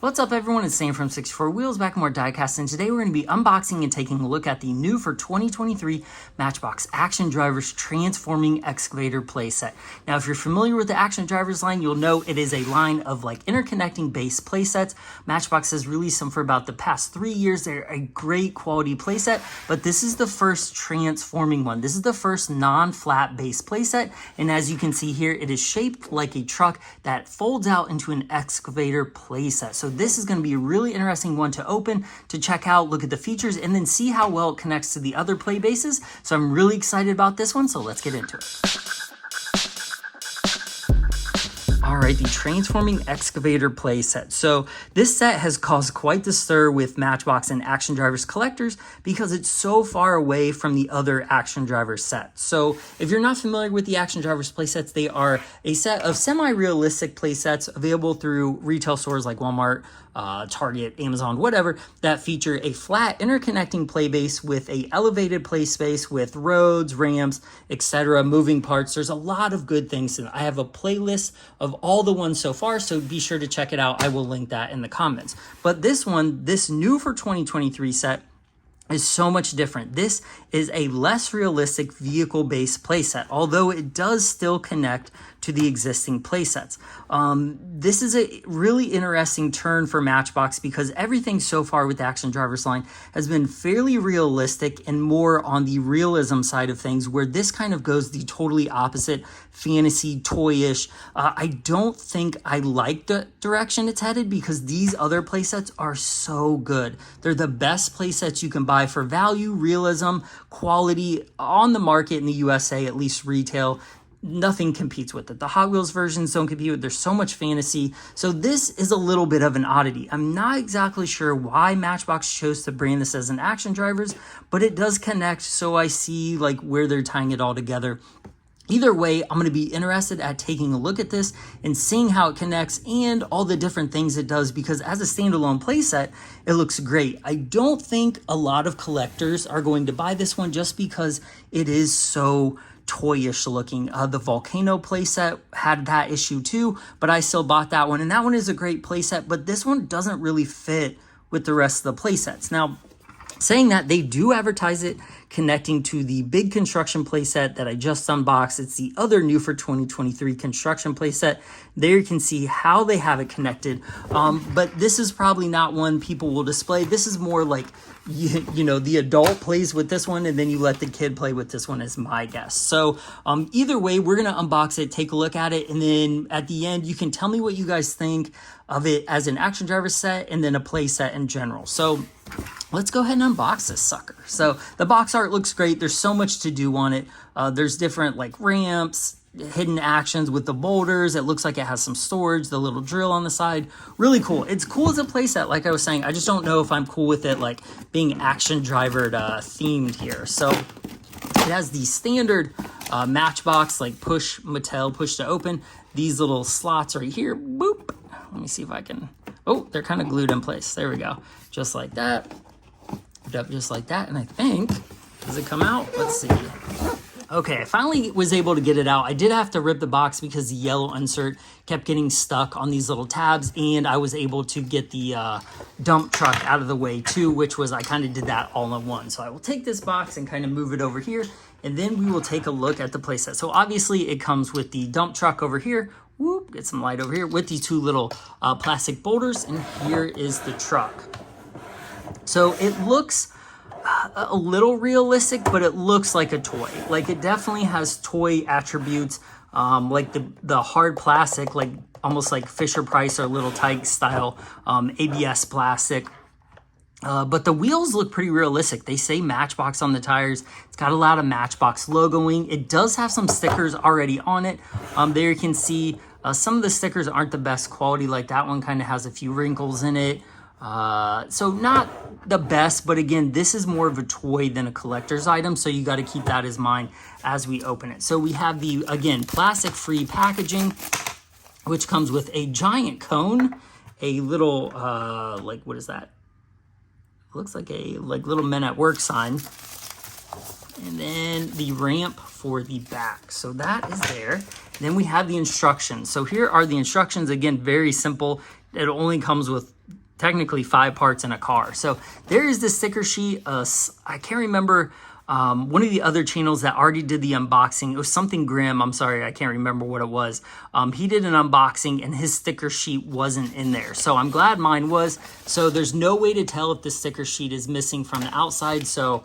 What's up everyone, it's Sam from 64 Wheels, back in more diecast, and today we're going to be unboxing and taking a look at the new for 2023 Matchbox Action Drivers Transforming Excavator Playset. Now if you're familiar with the Action Drivers line, you'll know it is a line of like interconnecting base playsets. Matchbox has released them for about the past 3 years. They're a great quality playset, but this is the first transforming one. This is the first non-flat base playset, and as you can see here, it is shaped like a truck that folds out into an excavator playset. So this is going to be a really interesting one to open, to check out, look at the features, and then see how well it connects to the other play bases. So I'm really excited about this one, so let's get into it. All right, the Transforming Excavator Playset. So this set has caused quite the stir with Matchbox and Action Drivers collectors because it's so far away from the other Action Drivers sets. So if you're not familiar with the Action Drivers playsets, they are a set of semi-realistic playsets available through retail stores like Walmart, Target, Amazon, whatever, that feature a flat interconnecting play base with a elevated play space with roads, ramps, etc., moving parts. There's a lot of good things, and I have a playlist of all the ones so far, so be sure to check it out. I will link that in the comments. But this one, this new for 2023 set, is so much different. This is a less realistic vehicle-based playset, although it does still connect to the existing playsets. This is a really interesting turn for Matchbox because everything so far with the Action Drivers line has been fairly realistic and more on the realism side of things, where this kind of goes the totally opposite, fantasy, toyish. I don't think I like the direction it's headed because these other playsets are so good. They're the best playsets you can buy for value, realism, quality on the market in the USA, at least retail. Nothing competes with it. The Hot Wheels versions don't compete with it. There's so much fantasy. So this is a little bit of an oddity. I'm not exactly sure why Matchbox chose to brand this as an Action Drivers, but it does connect, so I see like where they're tying it all together. Either way, I'm going to be interested at taking a look at this and seeing how it connects and all the different things it does, because as a standalone playset, it looks great. I don't think a lot of collectors are going to buy this one just because it is so toyish looking. The Volcano playset had that issue too, but I still bought that one, and that one is a great playset, but this one doesn't really fit with the rest of the playsets. Now, saying that, they do advertise it connecting to the big construction playset that I just unboxed. It's the other new for 2023 construction playset. There you can see how they have it connected, but this is probably not one people will display. This is more like, you know, the adult plays with this one and then you let the kid play with this one, is my guess. So either way, we're gonna unbox it, take a look at it, and then at the end you can tell me what you guys think of it as an Action Driver set and then a play set in general. So let's go ahead and unbox this sucker. So the box art looks great. There's so much to do on it. There's different like ramps, hidden actions with the boulders. It looks like it has some storage, the little drill on the side. Really cool. It's cool as a playset, like I was saying. I just don't know if I'm cool with it like being Action Driver themed here. So it has the standard Matchbox, like push to open. These little slots right here. Boop. Let me see if I can. Oh, they're kind of glued in place. There we go. Just like that. Just like that. And I think, does it come out? Let's see. Okay, I finally was able to get it out. I did have to rip the box because the yellow insert kept getting stuck on these little tabs, and I was able to get the dump truck out of the way too, which was, I kind of did that all in one. So I will take this box and kind of move it over here, and then we will take a look at the playset. So obviously it comes with the dump truck over here. Whoop, get some light over here with these two little plastic boulders, and here is the truck. So it looks a little realistic, but it looks like a toy. Like it definitely has toy attributes, like the hard plastic, like almost like Fisher-Price or Little Tikes style ABS plastic. But the wheels look pretty realistic. They say Matchbox on the tires. It's got a lot of Matchbox logoing. It does have some stickers already on it. There you can see some of the stickers aren't the best quality. Like that one kind of has a few wrinkles in it. So not the best, but again, this is more of a toy than a collector's item, so you got to keep that in mind as we open it. So we have the, again, plastic-free packaging, which comes with a giant cone, a little, like, what is that? Looks like a little Men at Work sign, and then the ramp for the back. So that is there. Then we have the instructions. So here are the instructions. Again, very simple. It only comes with technically 5 parts in a car. So there is the sticker sheet. I can't remember one of the other channels that already did the unboxing. It was something Grim. I'm sorry, I can't remember what it was. He did an unboxing and his sticker sheet wasn't in there. So I'm glad mine was. So there's no way to tell if the sticker sheet is missing from the outside. So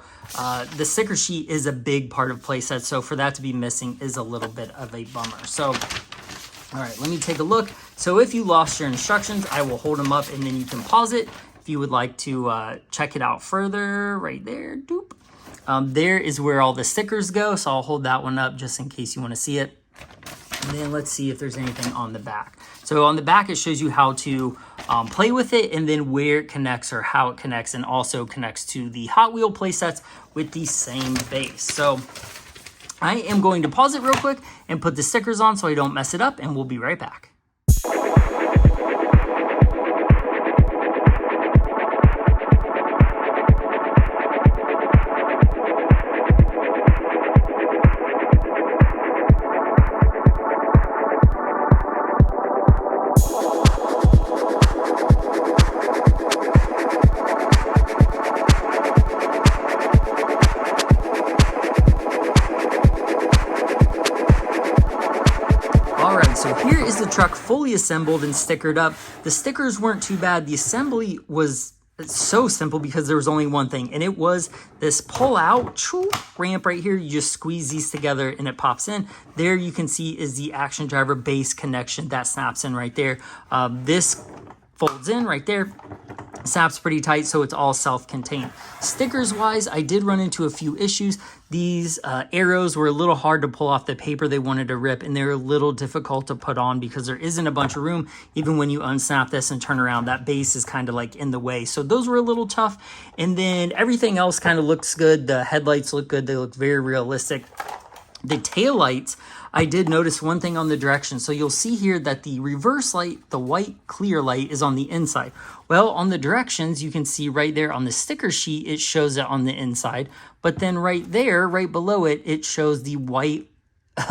the sticker sheet is a big part of playsets. So for that to be missing is a little bit of a bummer. So, all right, let me take a look. So if you lost your instructions, I will hold them up and then you can pause it. If you would like to check it out further, right there, doop. There is where all the stickers go, so I'll hold that one up just in case you want to see it. And then let's see if there's anything on the back. So on the back, it shows you how to play with it and then where it connects or how it connects, and also connects to the Hot Wheel playsets with the same base. So I am going to pause it real quick and put the stickers on so I don't mess it up, and we'll be right back. So here is the truck fully assembled and stickered up. The stickers weren't too bad. The assembly was so simple because there was only one thing, and it was this pull out ramp right here. You just squeeze these together and it pops in. There you can see is the action driver base connection that snaps in right there. This folds in right there. Snaps pretty tight, so it's all self-contained. Stickers wise, I did run into a few issues. These arrows were a little hard to pull off the paper they wanted to rip, and they're a little difficult to put on because there isn't a bunch of room. Even when you unsnap this and turn around, that base is kind of like in the way. So those were a little tough. And then everything else kind of looks good. The headlights look good. They look very realistic. The taillights, I did notice one thing on the directions. So you'll see here that the reverse light, the white clear light, is on the inside. Well, on the directions, you can see right there on the sticker sheet, it shows it on the inside. But then right there, right below it, it shows the white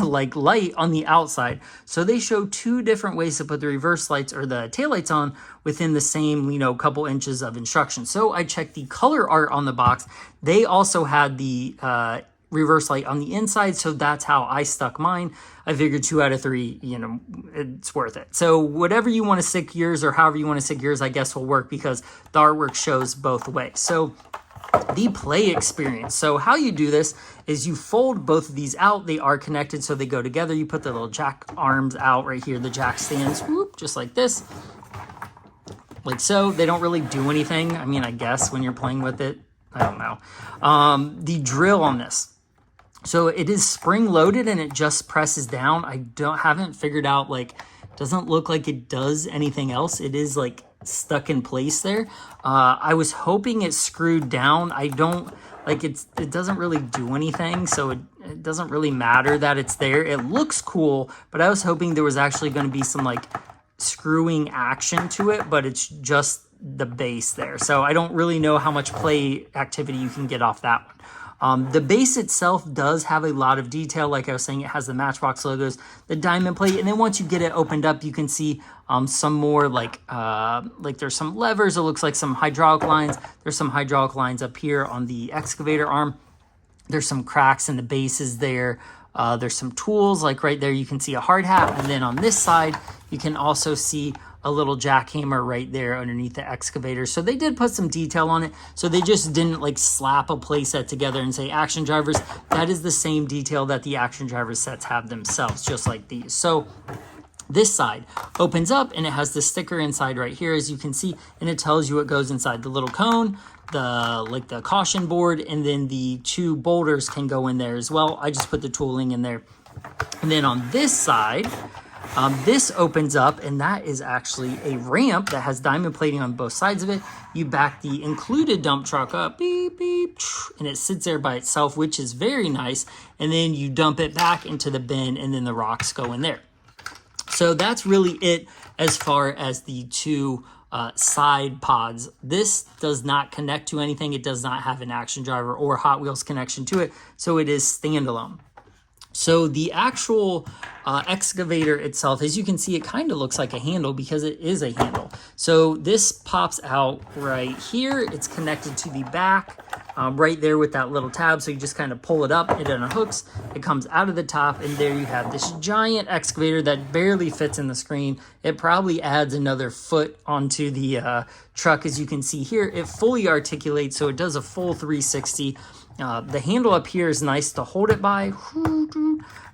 like light on the outside. So they show 2 different ways to put the reverse lights or the taillights on within the same, couple inches of instructions. So I checked the color art on the box. They also had the reverse light on the inside, so that's how I stuck mine. I figured 2 out of 3, it's worth it. So whatever you want to stick yours, or however you want to stick yours, I guess will work because the artwork shows both ways. So the play experience. So how you do this is you fold both of these out. They are connected, so they go together. You put the little jack arms out right here, the jack stands, whoop, just like this. Like so. They don't really do anything. I mean, I guess when you're playing with it, I don't know. The drill on this. So it is spring loaded and it just presses down. I haven't figured out, doesn't look like it does anything else. It is stuck in place there. I was hoping it screwed down. I don't it doesn't really do anything. So it doesn't really matter that it's there. It looks cool, but I was hoping there was actually going to be some screwing action to it, but it's just the base there. So I don't really know how much play activity you can get off that one. The base itself does have a lot of detail. Like I was saying, it has the Matchbox logos, the diamond plate, and then once you get it opened up, you can see some more there's some levers. It looks like some hydraulic lines. There's some hydraulic lines up here on the excavator arm. There's some cracks in the bases there. There's some tools, right there you can see a hard hat, and then on this side you can also see a little jackhammer right there underneath the excavator. So they did put some detail on it. So they just didn't slap a playset together and say action drivers. That is the same detail that the action driver sets have themselves, just like these. So this side opens up and it has the sticker inside right here, as you can see, and it tells you what goes inside. The little cone, the caution board, and then the 2 boulders can go in there as well. I just put the tooling in there. And then on this side, this opens up, and that is actually a ramp that has diamond plating on both sides of it. You back the included dump truck up, beep, beep, and it sits there by itself, which is very nice. And then you dump it back into the bin, and then the rocks go in there. So that's really it as far as the 2 side pods. This does not connect to anything. It does not have an action driver or Hot Wheels connection to it, so it is standalone. So the actual excavator itself, as you can see, it kind of looks like a handle because it is a handle. So this pops out right here. It's connected to the back right there with that little tab. So you just kind of pull it up, it unhooks, it comes out of the top, and there you have this giant excavator that barely fits in the screen. It probably adds another foot onto the truck. As you can see here, it fully articulates, so it does a full 360. The handle up here is nice to hold it by,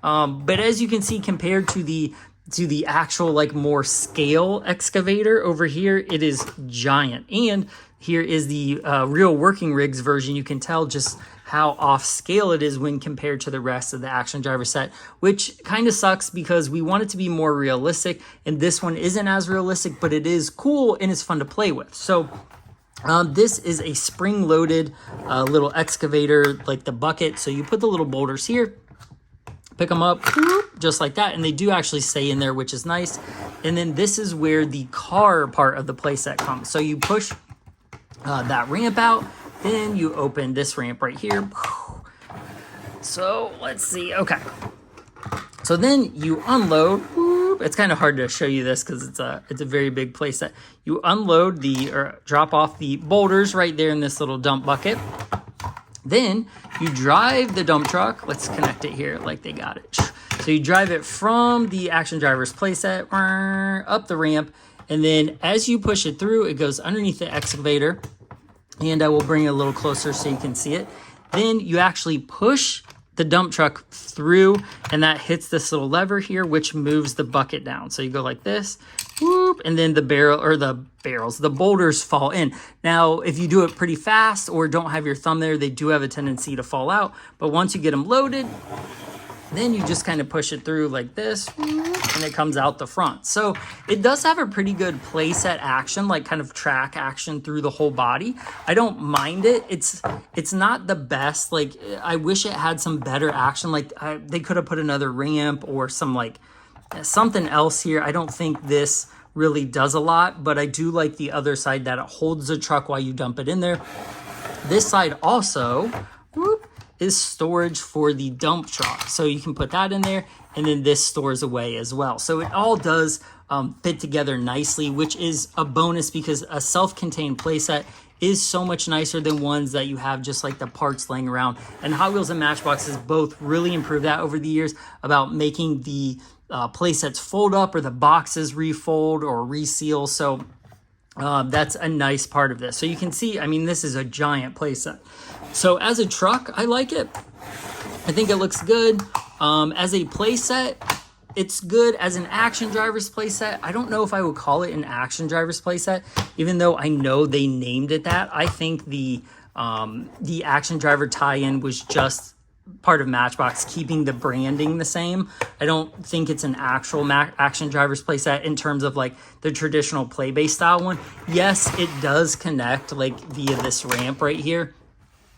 but as you can see, compared to the actual like more scale excavator over here, it is giant. And here is the real working rigs version. You can tell just how off scale it is when compared to the rest of the Action Driver set, which kind of sucks because we want it to be more realistic, and this one isn't as realistic, but it is cool and it's fun to play with. So this is a spring-loaded little excavator, like the bucket. So you put the little boulders here, pick them up, just like that, and they do actually stay in there, which is nice. And then this is where the car part of the playset comes. So you push that ramp out, then you open this ramp right here. So let's see, okay. So then you unload. It's kind of hard to show you this because it's a very big playset. You unload or drop off the boulders right there in this little dump bucket. Then you drive the dump truck. Let's connect it here like they got it. So you drive it from the Action Driver's playset up the ramp, and then as you push it through, it goes underneath the excavator. And I will bring it a little closer so you can see it. Then you actually push the dump truck through, and that hits this little lever here, which moves the bucket down. So you go like this, whoop, and then the boulders fall in. Now, if you do it pretty fast or don't have your thumb there, they do have a tendency to fall out. But once you get them loaded, then you just kind of push it through like this, and it comes out the front. So it does have a pretty good playset action, like kind of track action through the whole body. I don't mind it. It's not the best. Like, I wish it had some better action. Like they could have put another ramp or something else here. I don't think this really does a lot, but I do like the other side that it holds the truck while you dump it in there. This side also, is storage for the dump truck. So you can put that in there, and then this stores away as well. So it all does fit together nicely, which is a bonus because a self-contained playset is so much nicer than ones that you have just like the parts laying around. And Hot Wheels and Matchbox has both really improved that over the years about making the playsets fold up or the boxes refold or reseal. So that's a nice part of this. So you can see, I mean, this is a giant playset. So as a truck, I like it. I think it looks good. As a playset, it's good. As an Action Driver's playset, I don't know if I would call it an Action Driver's playset, even though I know they named it that. I think the Action Driver tie-in was just part of Matchbox, keeping the branding the same. I don't think it's an actual Action Driver's playset in terms of like the traditional play-based style one. Yes, it does connect like via this ramp right here,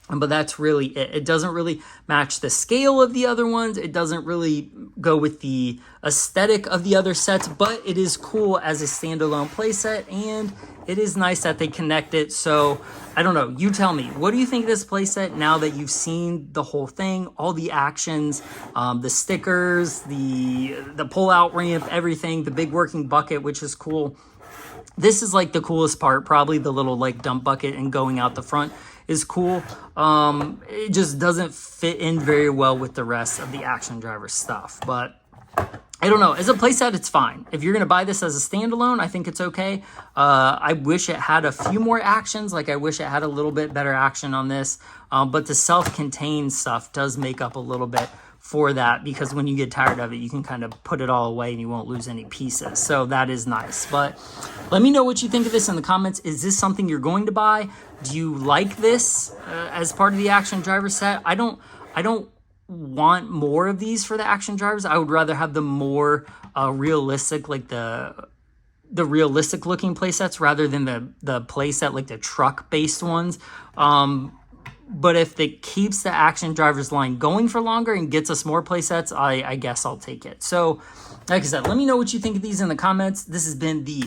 but that's really it. It doesn't really match the scale of the other ones. It doesn't really go with the aesthetic of the other sets, but it is cool as a standalone playset, and it is nice that they connect it. So I don't know, you tell me, what do you think of this playset now that you've seen the whole thing, all the actions, the stickers, the pull-out ramp, everything, the big working bucket, which is cool. This is like the coolest part, probably the little like dump bucket and going out the front is cool. It just doesn't fit in very well with the rest of the Action Driver stuff, but I don't know. As a playset, it's fine. If you're going to buy this as a standalone, I think it's okay. I wish it had a few more actions. Like, I wish it had a little bit better action on this. But the self-contained stuff does make up a little bit for that, because when you get tired of it, you can kind of put it all away and you won't lose any pieces. So that is nice. But let me know what you think of this in the comments. Is this something you're going to buy? Do you like this as part of the Action Driver set? I don't want more of these for the Action Drivers. I would rather have the more realistic, like the realistic looking playsets rather than the playset like the truck based ones. But if it keeps the Action Drivers line going for longer and gets us more playsets, I guess I'll take it. So like I said, let me know what you think of these in the comments. This has been the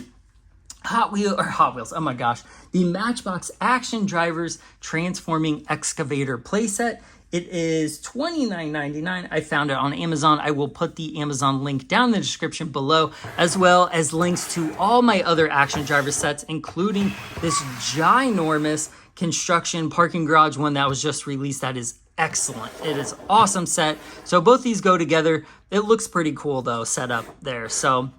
Hot Wheels, oh my gosh, the Matchbox Action Drivers Transforming Excavator playset. It is $29.99. I found it on Amazon. I will put the Amazon link down in the description below, as well as links to all my other action driver sets, including this ginormous construction parking garage one that was just released. That is excellent. It is awesome set. So both these go together. It looks pretty cool though, set up there. So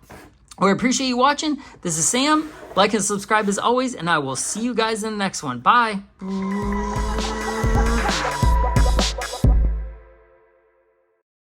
we appreciate you watching. This is Sam. Like and subscribe as always, and I will see you guys in the next one. Bye.